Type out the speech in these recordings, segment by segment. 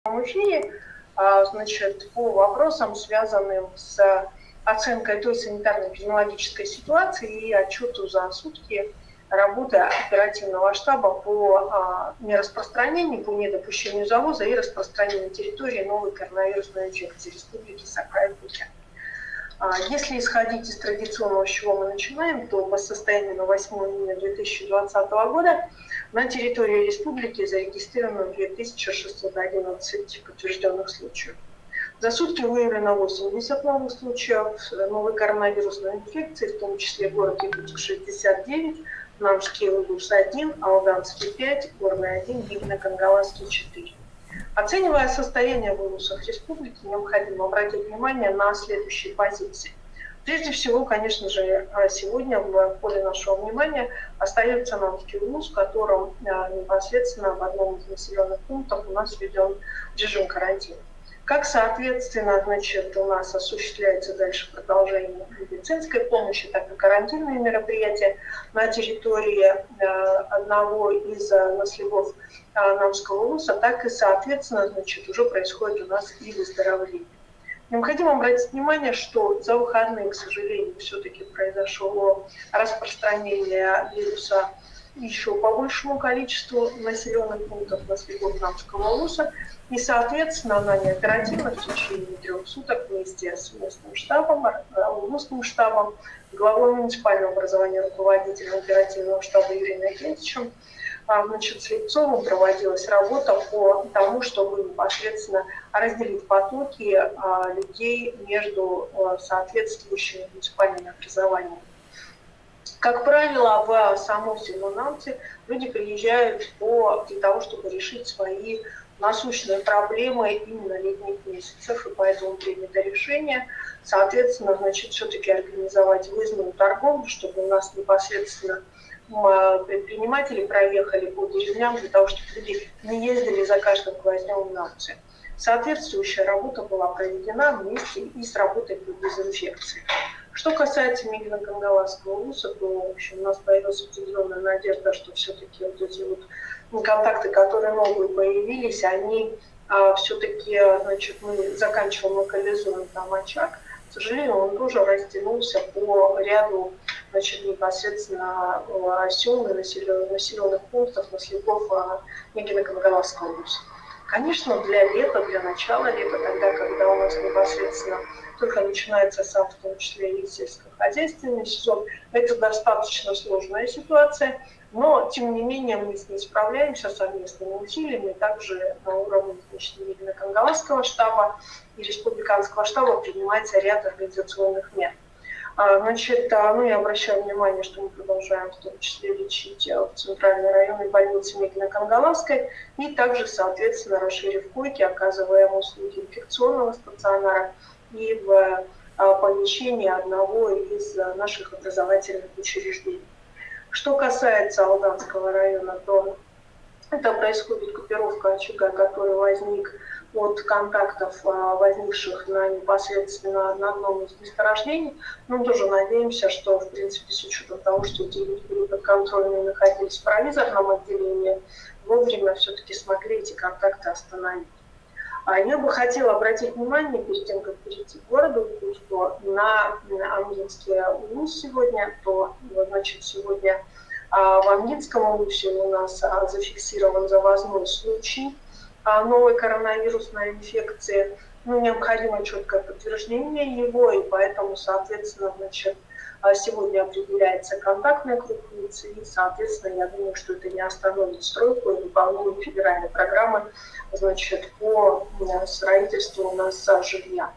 эфире, значит, по вопросам, связанным с оценкой той санитарно-эпидемиологической ситуации и отчету за сутки работы оперативного штаба по нераспространению, по недопущению завоза и распространению на территории новой коронавирусной инфекции Республики Саха-Якутия. Если исходить из традиционного, с чего мы начинаем, то по состоянию на 8 июня 2020 года на территории республики зарегистрировано 2611 подтвержденных случаев. За сутки выявлено 80 новых случаев новой коронавирусной инфекции, в том числе город Якутск 69, Намский Улус 1, Алданский 5, Горный 1, Видно-Кангаласский 4. Оценивая состояние вирусов республики, необходимо обратить внимание на следующие позиции. Прежде всего, конечно же, сегодня в поле нашего внимания остается Намский Улус, в котором непосредственно в одном из населенных пунктов у нас введен режим карантина. Как, соответственно, значит, у нас осуществляется дальше продолжение медицинской помощи, так и карантинные мероприятия на территории одного из наследов Намского Улуса, так и, соответственно, значит, уже происходит у нас и выздоровление. Необходимо обратить внимание, что за выходные, к сожалению, все-таки произошло распространение вируса еще по большему количеству населенных пунктов наследов Намского Улуса. И, соответственно, на оперативно в течение 3 суток вместе с местным штабом, улусным штабом, главой муниципального образования, руководителем оперативного штаба Юрием Акентьевичем, значит, Слепцовым проводилась работа по тому, чтобы непосредственно разделить потоки людей между соответствующими муниципальными образованиями. Как правило, в само село Намцы люди приезжают для того, чтобы решить свои насущные проблемы именно летних месяцев, и поэтому принято решение, соответственно, значит, все-таки организовать выездную торговлю, чтобы у нас непосредственно предприниматели проехали по деревням для того, чтобы люди не ездили за каждым гвоздем в Намцы. Соответствующая работа была проведена вместе и с работой по дезинфекции. Что касается Видно-Кангаласского Улуса, то, в общем, у нас появилась определенная надежда, что все-таки вот эти вот контакты, которые новые появились, они все-таки, значит, мы заканчиваем, локализуем там очаг. К сожалению, он тоже растянулся по ряду, значит, непосредственно сел и населенных пунктов наследов Видно-Кангаласского Улуса. Конечно, для лета, для начала лета, тогда, когда у нас непосредственно только начинается сам, в том числе и сельскохозяйственный сезон, это достаточно сложная ситуация, но, тем не менее, мы с ней справляемся совместными усилиями. Также на уровне Видно-Кангаласского штаба и республиканского штаба принимается ряд организационных мер. Значит, ну, я обращаю внимание, что мы продолжаем в том числе лечить в центральной районной больнице Видно-Кангаласской и также, соответственно, расширив койки, оказываем услуги инфекционного стационара и в помещении одного из наших образовательных учреждений. Что касается Алданского района, то это происходит группировка очага, который возник от контактов, возникших непосредственно на одном из месторождений. Мы тоже надеемся, что, в принципе, с учетом того, что 9 групп контрольные находились в провизорном отделении, вовремя все-таки смогли эти контакты остановить. Я бы хотела обратить внимание, перед тем, как перейти к городу Якутску, на Амгинский Улус сегодня, то, значит, сегодня в Амгинском Улусе у нас зафиксирован завозной случай новой коронавирусной инфекции. Ну, необходимо четкое подтверждение его, и поэтому, соответственно, значит, сегодня определяется контактная круг лиц, и, соответственно, я думаю, что это не остановит стройку и выполнение федеральной программы, значит, по строительству у нас жилья.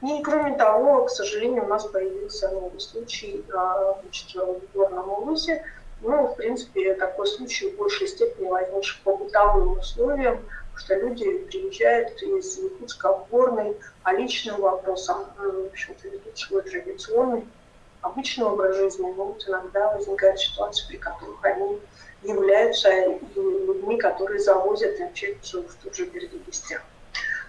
И, кроме того, к сожалению, у нас появился новый случай, значит, в Горном Улусе. Ну, в принципе, такой случай в большей степени возникший по бытовым условиям, потому что люди приезжают из Якутска в Горный по личным вопросам, в общем-то, ведут свой традиционный, обычный образ жизни, но вот иногда возникают ситуации, при которых они являются людьми, которые завозят инфекцию в тот же Бердыгестян.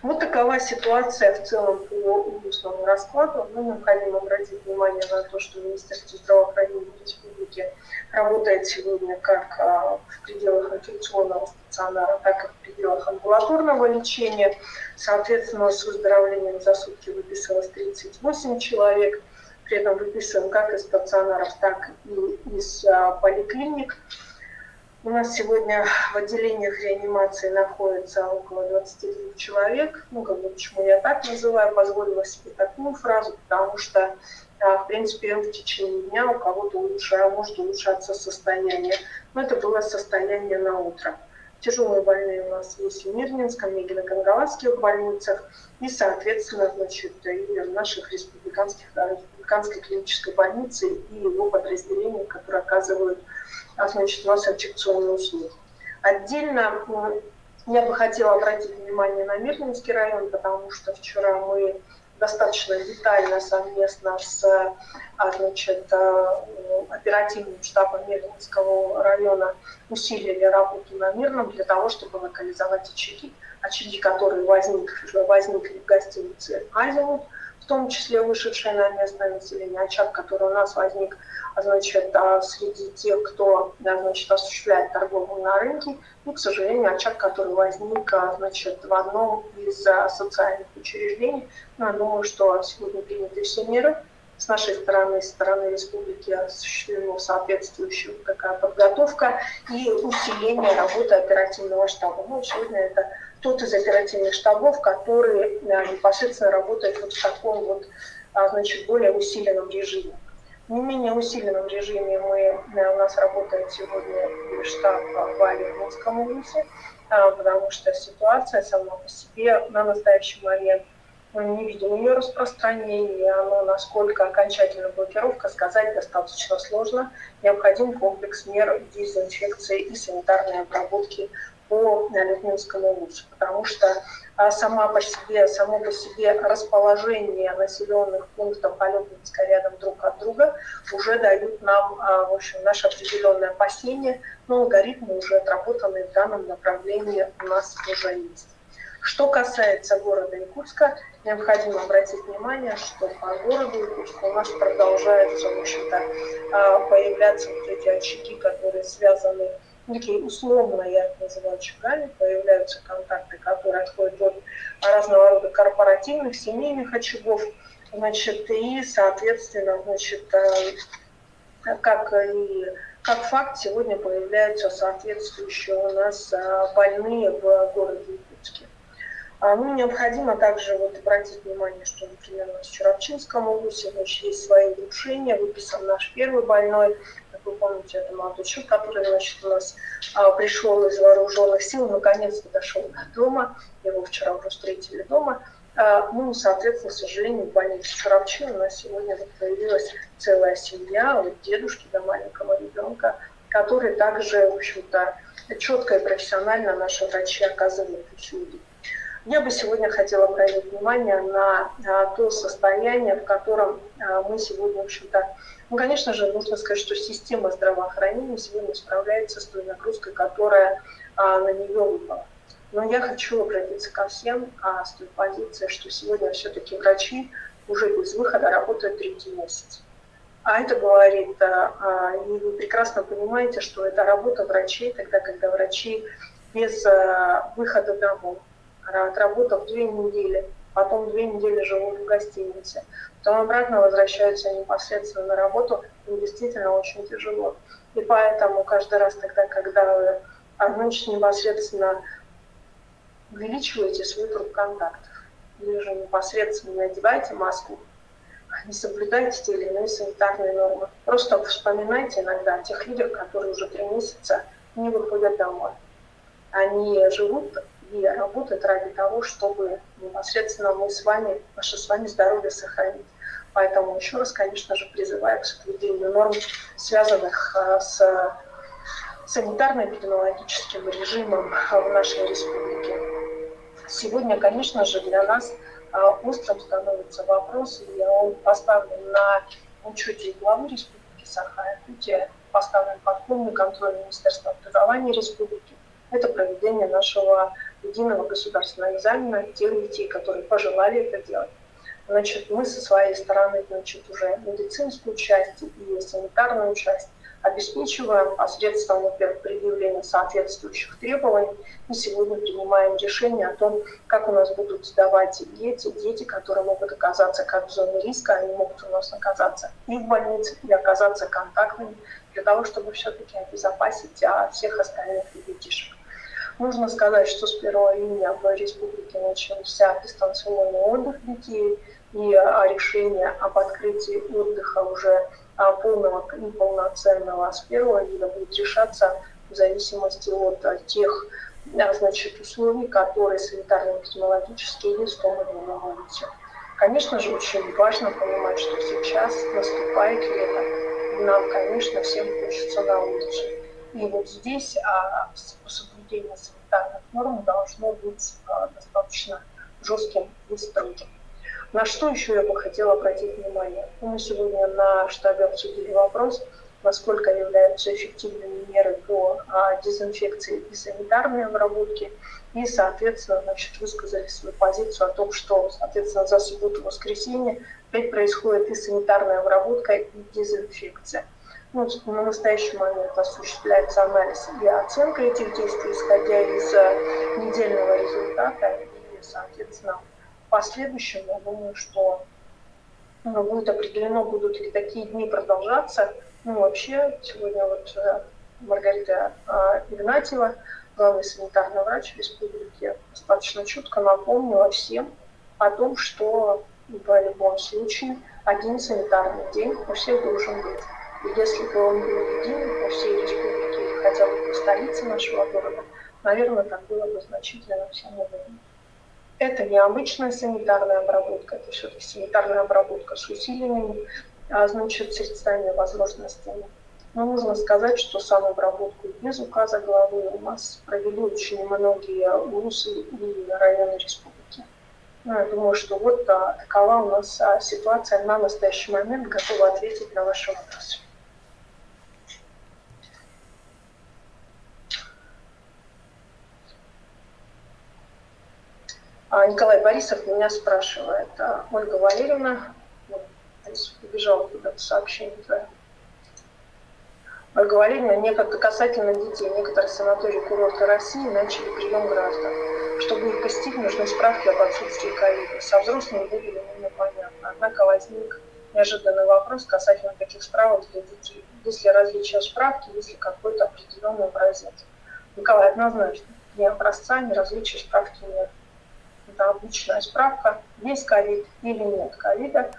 Вот такова ситуация в целом по улусному раскладу. Но необходимо обратить внимание на то, что Министерство здравоохранения Республики республике работает сегодня как в пределах инфекционного стационара, так и в пределах амбулаторного лечения. Соответственно, с выздоровлением за сутки выписалось 38 человек. При этом выписываем как из стационаров, так и из поликлиник. У нас сегодня в отделениях реанимации находится около 22 человек. Почему я так называю, позволила себе такую фразу, потому что, в принципе, в течение дня у кого-то может улучшаться состояние. Но это было состояние на утро. Тяжелые больные у нас есть в Мирнинском и гинекологических больницах, и, соответственно, и в наших республиканской клинической больнице и его подразделениях, которые оказывают у нас инфекционные услуги. Отдельно я бы хотела обратить внимание на Мирнинский район, потому что вчера мы достаточно детально совместно с оперативным штабом Мирнинского района усилили работу на Мирном для того, чтобы локализовать очаги, которые возникли в гостинице «Азимут», в том числе вышедшие на местное население, очаг, который у нас возник среди тех, кто осуществляет торговлю на рынке, и, к сожалению, очаг, который возник в одном из социальных учреждений. Но я думаю, что сегодня приняты все меры. С нашей стороны, со стороны республики осуществлена соответствующая такая подготовка и усиление работы оперативного штаба. Сегодня это тот из оперативных штабов, который непосредственно работает в таком более усиленном режиме. В не менее усиленном режиме у нас работает сегодня штаб в Алиевском УИСе, потому что ситуация сама по себе на настоящий момент мы не видим ее распространения, но насколько окончательная блокировка, сказать достаточно сложно. Необходим комплекс мер дезинфекции и санитарной обработки по Людмилскому УИСу, потому что само по себе расположение населенных пунктов Алёпинска рядом друг от друга уже дают нам, наше определенное опасение, но алгоритмы уже отработаны в данном направлении у нас уже есть. Что касается города Якутска, необходимо обратить внимание, что по городу Якутска у нас продолжаются, появляться эти очаги, которые связаны, такие условно я их называю очагами, появляются контакты, которые отходят от разного рода корпоративных, семейных очагов, и, соответственно, как факт, сегодня появляются соответствующие у нас больные в городе Якутске. Необходимо также обратить внимание, что, например, у нас в Чурапчинском УИСе есть свои улучшения. Выписан наш первый больной. Как вы помните, это молодой человек, который у нас пришел из вооруженных сил, наконец-то дошел до дома. Его вчера уже встретили дома. Соответственно, к сожалению, в больнице Чурапчин у нас сегодня появилась целая семья от дедушки до маленького ребенка, который также, в общем-то, четко и профессионально наши врачи оказывают услуги. Я бы сегодня хотела обратить внимание на то состояние, в котором мы сегодня, в общем-то, конечно же, нужно сказать, что система здравоохранения сегодня справляется с той нагрузкой, которая на нее выпала. Но я хочу обратиться ко всем с той позиции, что сегодня все-таки врачи уже без выхода работают третий месяц. А это говорит, и вы прекрасно понимаете, что это работа врачей тогда, когда врачи без выхода домой. Отработав 2 недели, потом 2 недели живут в гостинице, потом обратно возвращаются непосредственно на работу, им действительно очень тяжело. И поэтому каждый раз тогда, когда вы непосредственно увеличиваете свой круг контактов, или же непосредственно надеваете маску, не соблюдайте те или иные санитарные нормы. Просто вспоминайте иногда о тех людях, которые уже 3 месяца не выходят домой. Они живут и работать ради того, чтобы непосредственно наше с вами здоровье сохранить. Поэтому еще раз, конечно же, призываю к соблюдению норм, связанных с санитарно-эпидемиологическим режимом в нашей республике. Сегодня, конечно же, для нас острым становится вопрос, и он поставлен на учете главы Республики Саха-Якутия, поставлен под полный контроль Министерства образования Республики. Это проведение нашего единого государственного экзамена тех детей, которые пожелали это делать. Мы со своей стороны уже медицинскую часть и санитарную часть обеспечиваем посредством, во-первых, предъявления соответствующих требований. И сегодня принимаем решение о том, как у нас будут сдавать дети, которые могут оказаться как в зоне риска, они могут у нас оказаться и в больнице, и оказаться контактными, для того, чтобы все-таки обезопасить всех остальных ребятишек. Нужно сказать, что с 1 июня в республике начался дистанционный отдых детей, и решение об открытии отдыха уже полного и полноценного с 1 июля будет решаться в зависимости от тех условий, которые санитарно-эпидемиологические есть в том или ином улице. Конечно же, очень важно понимать, что сейчас наступает лето, и нам, конечно, всем хочется на улицу. И вот здесь соблюдение санитарных норм должно быть достаточно жестким и строгим. На что еще я бы хотела обратить внимание? Мы сегодня на штабе обсудили вопрос, насколько являются эффективными меры по дезинфекции и санитарной обработке, и, соответственно, высказали свою позицию о том, что, соответственно, за субботу-воскресенье опять происходит и санитарная обработка, и дезинфекция. На настоящий момент осуществляется анализ и оценка этих действий, исходя из недельного результата, и, соответственно, в последующем, я думаю, что будет определено, будут ли такие дни продолжаться. Вообще, сегодня Маргарита Игнатьева, главный санитарный врач республики, достаточно четко напомнила всем о том, что в любом случае один санитарный день у всех должен быть. И если бы он был един по всей республике или хотя бы по столице нашего города, наверное, так было бы значительно всем удобнее. Это не обычная санитарная обработка, это все-таки санитарная обработка с усиленными средствами и возможностями. Но нужно сказать, что самообработку без указа главы у нас провели очень многие улусы и районы республики. Я думаю, что такова у нас ситуация на настоящий момент. Готова ответить на ваши вопросы. Николай Борисов меня спрашивает. Ольга Валерьевна, убежала куда-то сообщение твое. Ольга Валерьевна, касательно детей, некоторые санатории курорты России начали прием граждан. Чтобы их посетить, нужны справки об отсутствии ковида. Со взрослыми выдали непонятно. Однако возник неожиданный вопрос касательно таких справок для детей. Есть ли различия справки, есть ли какой-то определенный образец? Николай, однозначно, ни образца, ни различия справки нет. Это обычная справка, есть ковид или нет ковида.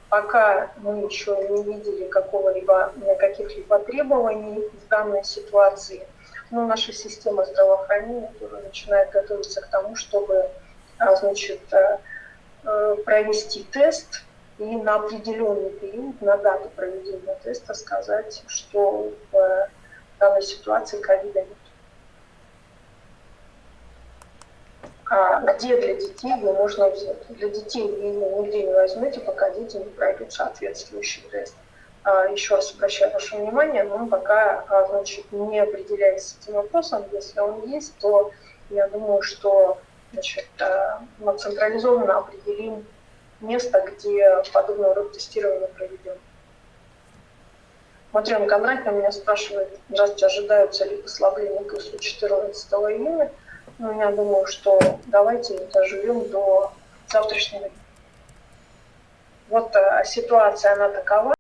Пока мы еще не видели каких-либо требований в данной ситуации, но наша система здравоохранения тоже начинает готовиться к тому, чтобы провести тест и на определенный период, на дату проведения теста сказать, что в данной ситуации ковида нет. Где для детей его можно взять? Для детей вы его нигде не возьмете, пока дети не пройдут соответствующий тест. Еще раз обращаю ваше внимание, мы пока не определяясь с этим вопросом. Если он есть, то я думаю, что мы централизованно определим место, где подобного рода тестирование проведем. Матрена Кондратьевна меня спрашивает, здравствуйте, ожидаются ли послабления после 14 июня? Я думаю, что давайте доживем до завтрашнего дня. Ситуация, она такова.